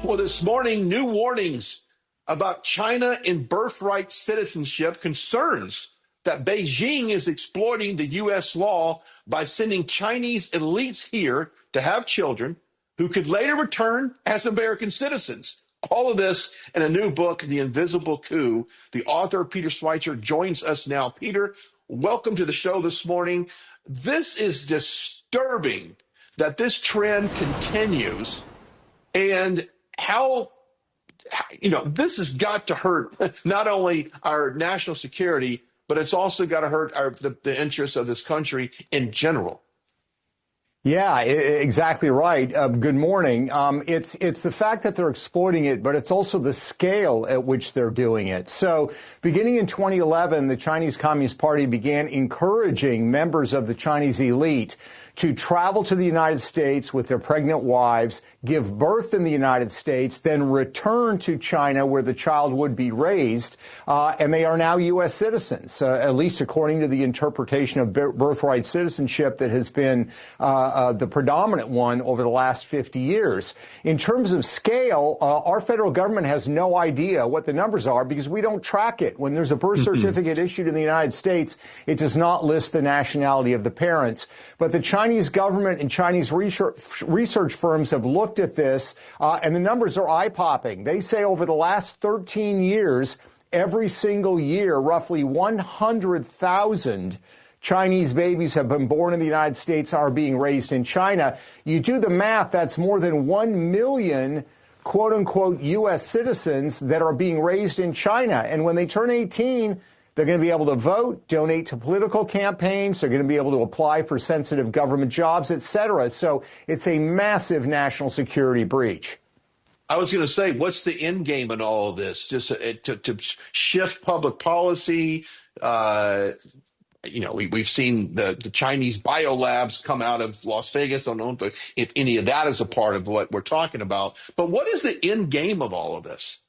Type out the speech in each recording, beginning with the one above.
Well, this morning, new warnings about China and birthright citizenship, concerns that Beijing is exploiting the U.S. law by sending Chinese elites here to have children who could later return as American citizens. All of this in a new book, The Invisible Coup. The author, Peter Schweitzer, joins us now. Peter, welcome to the show this morning. This is disturbing that this trend continues, and this has got to hurt not only our national security, but it's also got to hurt the interests of this country in general. Yeah, exactly right. Good morning. It's the fact that they're exploiting it, but it's also the scale at which they're doing it. So beginning in 2011, the Chinese Communist Party began encouraging members of the Chinese elite to travel to the United States with their pregnant wives, give birth in the United States, then return to China where the child would be raised, and they are now U.S. citizens, at least according to the interpretation of birthright citizenship that has been the predominant one over the last 50 years. In terms of scale, our federal government has no idea what the numbers are because we don't track it. When there's a birth certificate issued in the United States, it does not list the nationality of the parents. But the Chinese government and Chinese research firms have looked at this, and the numbers are eye-popping. They say over the last 13 years, every single year, roughly 100,000 Chinese babies have been born in the United States, are being raised in China. You do the math, that's more than 1 million quote-unquote U.S. citizens that are being raised in China. And when they turn 18, they're going to be able to vote, donate to political campaigns. They're going to be able to apply for sensitive government jobs, et cetera. So it's a massive national security breach. I was going to say, what's the end game in all of this? Just to shift public policy. We've seen the Chinese biolabs come out of Las Vegas. I don't know if any of that is a part of what we're talking about. But what is the end game of all of this?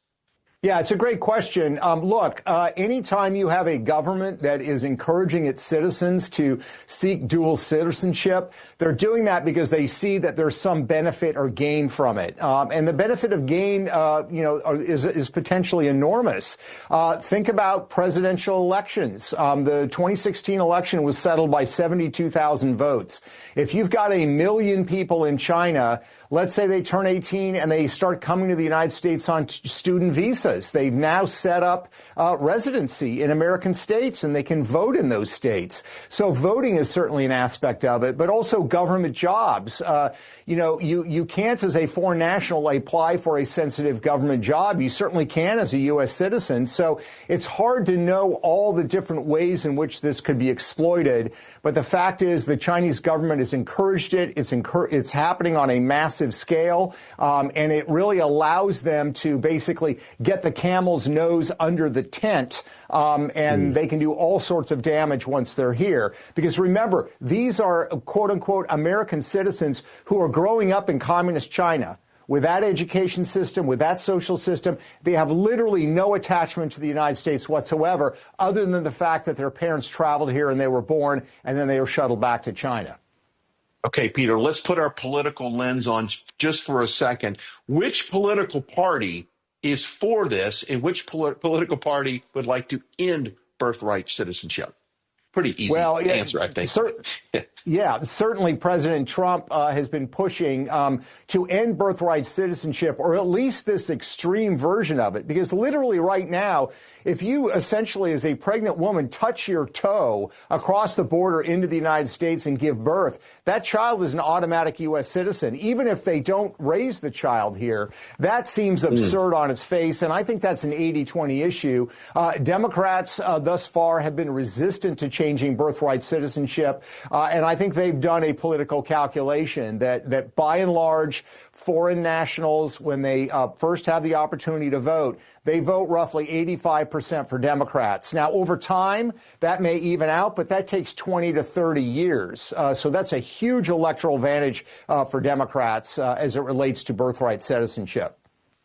Yeah, it's a great question. Look, anytime you have a government that is encouraging its citizens to seek dual citizenship, they're doing that because they see that there's some benefit or gain from it. And the benefit of gain, is potentially enormous. Think about presidential elections. The 2016 election was settled by 72,000 votes. If you've got 1 million people in China, let's say they turn 18 and they start coming to the United States on student visas. They've now set up residency in American states, and they can vote in those states. So voting is certainly an aspect of it, but also government jobs. You can't, as a foreign national, apply for a sensitive government job. You certainly can as a U.S. citizen. So it's hard to know all the different ways in which this could be exploited. But the fact is the Chinese government has encouraged it. It's happening on a massive scale, and it really allows them to basically get the camel's nose under the tent, and they can do all sorts of damage once they're here. Because remember, these are quote-unquote American citizens who are growing up in communist China. With that education system, with that social system, they have literally no attachment to the United States whatsoever, other than the fact that their parents traveled here and they were born, and then they were shuttled back to China. Okay, Peter, let's put our political lens on just for a second. Which political party is for this, and which political party would like to end birthright citizenship? Pretty easy answer, I think. Certainly President Trump has been pushing to end birthright citizenship, or at least this extreme version of it, because literally right now, if you essentially as a pregnant woman touch your toe across the border into the United States and give birth, that child is an automatic U.S. citizen, even if they don't raise the child here. That seems absurd on its face, and I think that's an 80-20 issue. Democrats thus far have been resistant to changing birthright citizenship, and I think they've done a political calculation that by and large, foreign nationals, when they first have the opportunity to vote, they vote roughly 85% for Democrats. Now, over time, that may even out, but that takes 20 to 30 years. So that's a huge electoral advantage for Democrats as it relates to birthright citizenship.